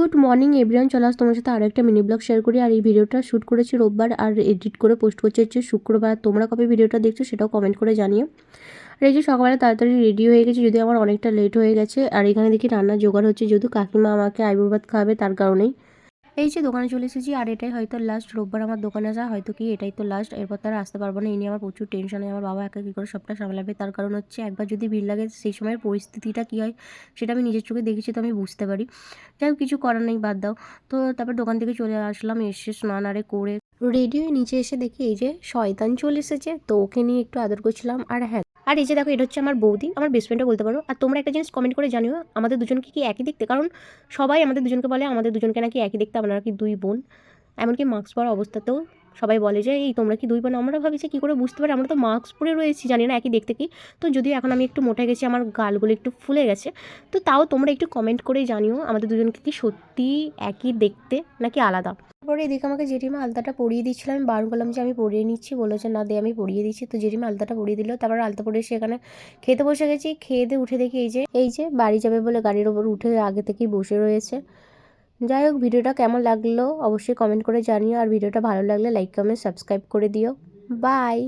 Good morning everyone, চলে আস তোমার সাথে আরও একটা মিনি ব্লগ শেয়ার করি। আর এই ভিডিওটা শ্যুট করেছি রোববার আর এডিট করে পোস্ট করছি হচ্ছে শুক্রবার। তোমরা কবে ভিডিওটা দেখছো সেটাও কমেন্ট করে জানিও। আর এই যে সকালে তাড়াতাড়ি রেডি হয়ে গেছি, যদিও আমার অনেকটা লেট হয়ে গেছে। আর এখানে দেখি রান্নার জোগাড় হচ্ছে, যেহেতু কাকিমা আমাকে আইবুড়ো ভাত খাওয়াবে তার কারণেই। এই যে দোকানে চলে এসেছি, আর এটাই হয়তো লাস্ট রোববার আমার দোকানে আসা, হয়তো কি এটাই তো লাস্ট। এরপর তারা আসতে পারবো না, এই নিয়ে আমার প্রচুর টেনশনে। আমার বাবা একা কী করে সবটা সামলাবে, তার কারণ হচ্ছে একবার যদি ভিড় লাগে সেই সময়ের পরিস্থিতিটা কী হয় সেটা আমি নিজের চোখে দেখেছি, তো আমি বুঝতে পারি। যাই হোক, কিছু করার নেই, বাদ দাও। তো তারপর দোকান থেকে চলে আসলাম, এসে স্নান আরে করে রেডি হয়ে নিচে এসে দেখি এই যে শয়তান চলে এসেছে, তো ওকে নিয়ে একটু আদর করছিলাম। আর হ্যাঁ, আর এই যে দেখো, এটা হচ্ছে আমার বৌদি, আমার বেস্ট ফ্রেন্ডও বলতে পারো। আর তোমরা একটা জিনিস কমেন্ট করে জানিও, আমাদের দুজনকে কি একই দেখতে? কারণ সবাই আমাদের দুজনকে বলে আমাদের দুজনকে নাকি একই দেখতে, আপনারা কি দুই বোন। এমনকি মাস্ক পরা অবস্থাতেও সবাই বলে যে এই তোমরা কি দুই বোন। আমরা ভাবি যে কী করে বুঝতে পারি, আমরা তো মাস্ক পরে রয়েছি, জানি না একই দেখতে কি। তো যদিও এখন আমি একটু মোটা গেছি, আমার গালগুলো একটু ফুলে গেছে, তো তাও তোমরা একটু কমেন্ট করেই জানিও আমাদের দুজনকে কি সত্যি একই দেখতে নাকি আলাদা। তারপরে এদিকে আমাকে জেঠিমা আলতাটা পরিয়ে দিচ্ছিলাম, আমি বারণ করলাম যে আমি পরিয়ে নিচ্ছি, বলেছে না দে আমি পরিয়ে দিচ্ছি। তো জেঠিমা আলতাটা পরিয়ে দিল, তারপর আলতা পরিয়ে সেখানে খেতে বসে গেছি। খেয়ে দিয়ে উঠে দেখি এই যে বাড়ি যাবে বলে গাড়ির ওপর উঠে আগে থেকেই বসে রয়েছে। যাই হোক, ভিডিওটা কেমন লাগলো অবশ্যই কমেন্ট করে জানিও। আর ভিডিওটা ভালো লাগলে লাইক কমেন্ট সাবস্ক্রাইব করে দিও। বাই।